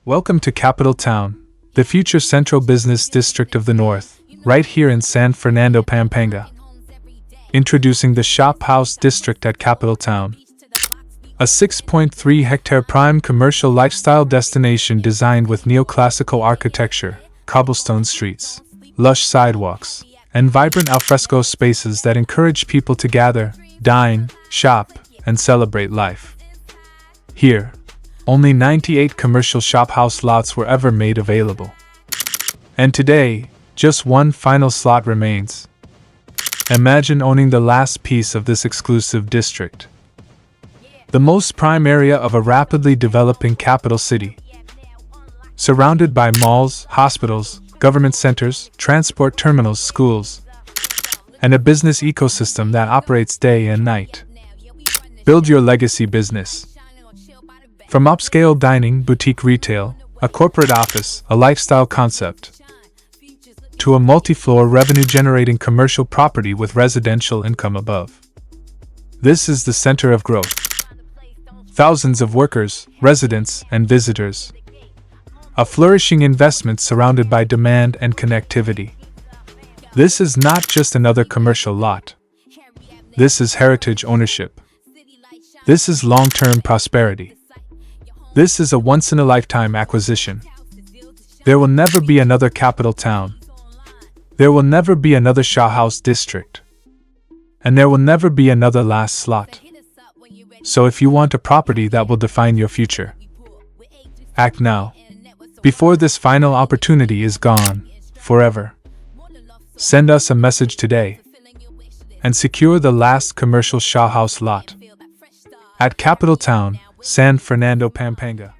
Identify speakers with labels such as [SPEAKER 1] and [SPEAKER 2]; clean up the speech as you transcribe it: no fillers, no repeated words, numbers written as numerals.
[SPEAKER 1] Welcome to Capital Town, the future central business district of the North, right here in San Fernando, Pampanga. Introducing the Shophouse District at Capital Town. A 6.3-hectare prime commercial lifestyle destination designed with neoclassical architecture, cobblestone streets, lush sidewalks, and vibrant alfresco spaces that encourage people to gather, dine, shop, and celebrate life. Here, only 98 commercial shophouse lots were ever made available. And today, just one final slot remains. Imagine owning the last piece of this exclusive district. The most prime area of a rapidly developing capital city. Surrounded by malls, hospitals, government centers, transport terminals, schools, and a business ecosystem that operates day and night. Build your legacy business. From upscale dining, boutique retail, a corporate office, a lifestyle concept, to a multi-floor revenue-generating commercial property with residential income above. This is the center of growth. Thousands of workers, residents, and visitors. A flourishing investment surrounded by demand and connectivity. This is not just another commercial lot. This is heritage ownership. This is long-term prosperity. This is a once-in-a-lifetime acquisition. There will never be another capital town. There will never be another Shophouse District. And there will never be another last slot. So if you want a property that will define your future, act now, before this final opportunity is gone, forever. Send us a message today, and secure the last commercial Shophouse lot at Capital Town, San Fernando, Pampanga.